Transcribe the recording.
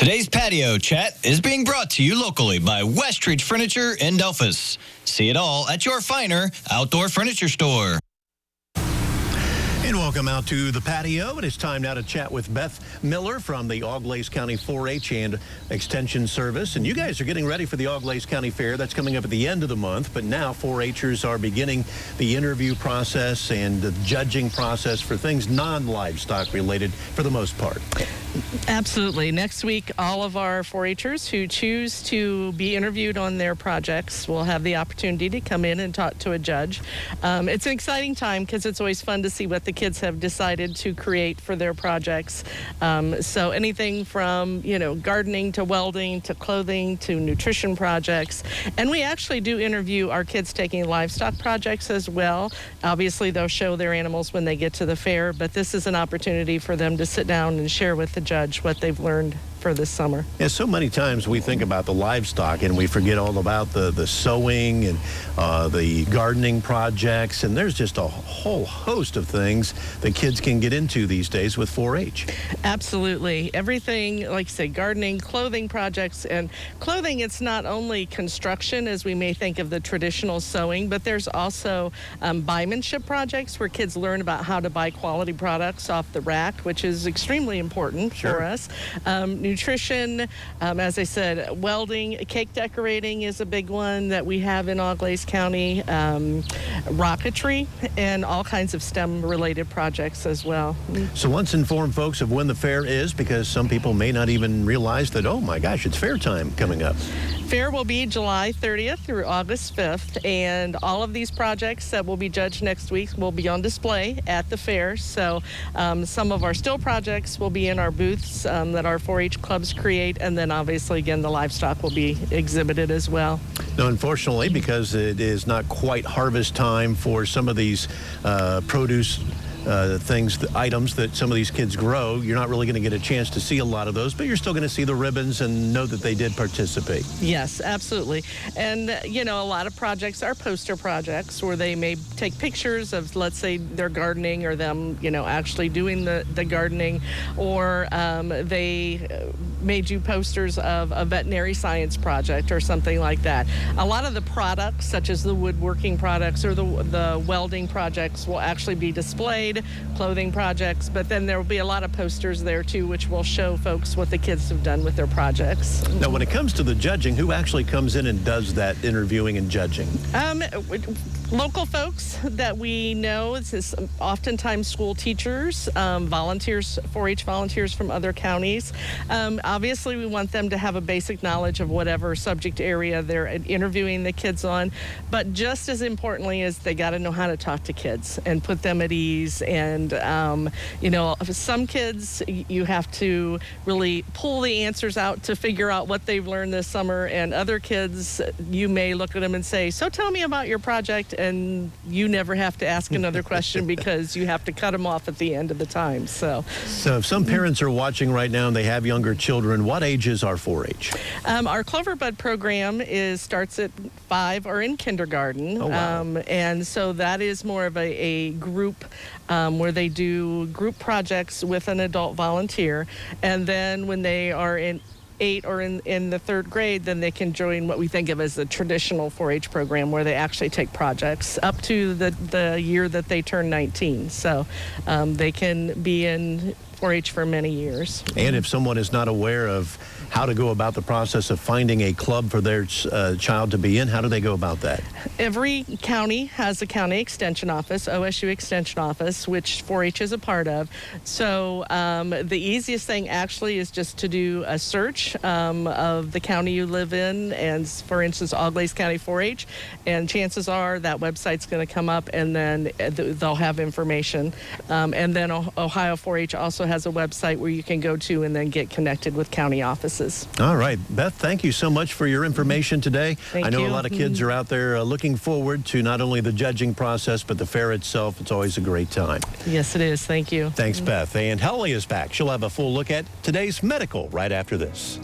Today's patio chat is being brought to you locally by Westridge Furniture in Delphus. See it all at your finer outdoor furniture store. And welcome out to the patio. It is time now to chat with Beth Miller from the Auglaize County 4-H and Extension Service. And you guys are getting ready for the Auglaize County Fair. That's coming up at the end of the month. But now 4-Hers are beginning the interview process and the judging process for things non-livestock related for the most part. Absolutely. Next week, all of our 4-Hers who choose to be interviewed on their projects will have the opportunity to come in and talk to a judge. It's an exciting time because it's always fun to see what the kids have decided to create for their projects. So anything from, gardening to welding to clothing to nutrition projects. And we actually do interview our kids taking livestock projects as well. Obviously, they'll show their animals when they get to the fair, but this is an opportunity for them to sit down and share with the judge what they've learned for this summer. Yeah, so many times we think about the livestock and we forget all about the sewing and the gardening projects, and there's just a whole host of things that kids can get into these days with 4-H. Absolutely. Everything, like you say, gardening, clothing projects, and clothing, it's not only construction as we may think of the traditional sewing, but there's also buymanship projects where kids learn about how to buy quality products off the rack, which is extremely important for us. Nutrition, as I said, welding, cake decorating is a big one that we have in Auglaize County, rocketry, and all kinds of STEM-related projects as well. So let's inform folks of when the fair is, because some people may not even realize that, oh my gosh, it's fair time coming up. Fair will be July 30th through August 5th, and all of these projects that will be judged next week will be on display at the fair. So some of our still projects will be in our booths that our 4-H clubs create, and then obviously again the livestock will be exhibited as well. Now, unfortunately, because it is not quite harvest time for some of these produce items that some of these kids grow, you're not really going to get a chance to see a lot of those, but you're still going to see the ribbons and know that they did participate. Yes, absolutely. And, a lot of projects are poster projects where they may take pictures of, let's say, their gardening or them, actually doing the gardening, or they may do posters of a veterinary science project or something like that. A lot of the products, such as the woodworking products or the welding projects, will actually be displayed, clothing projects, but then there will be a lot of posters there too, which will show folks what the kids have done with their projects. Now, when it comes to the judging, who actually comes in and does that interviewing and judging? Local folks that we know. This is oftentimes school teachers, volunteers, 4-H volunteers from other counties. Obviously, we want them to have a basic knowledge of whatever subject area they're interviewing the kids on, but just as importantly is they got to know how to talk to kids and put them at ease. And, some kids, you have to really pull the answers out to figure out what they've learned this summer, and other kids, you may look at them and say, so tell me about your project, and you never have to ask another question because you have to cut them off at the end of the time. So if some parents are watching right now and they have younger children, what ages are 4-H? Our Cloverbud program starts at 5 or in kindergarten. Oh, wow. And so that is more of a group where they do group projects with an adult volunteer. And then when they are in 8 or in the 3rd grade, then they can join what we think of as the traditional 4-H program, where they actually take projects up to the year that they turn 19. So they can be in 4-H for many years. And if someone is not aware of how to go about the process of finding a club for their child to be in, how do they go about that? Every county has a county extension office, OSU extension office, which 4-H is a part of. So the easiest thing actually is just to do a search of the county you live in, and for instance, Auglaize County 4-H, and chances are that website's going to come up, and then they'll have information. And then Ohio 4-H also has a website where you can go to and then get connected with county offices. All right. Beth, thank you so much for your information today. Thank I know you. A lot of kids are out there looking forward to not only the judging process, but the fair itself. It's always a great time. Yes, it is. Thank you. Thanks, Beth. And Holly is back. She'll have a full look at today's medical right after this.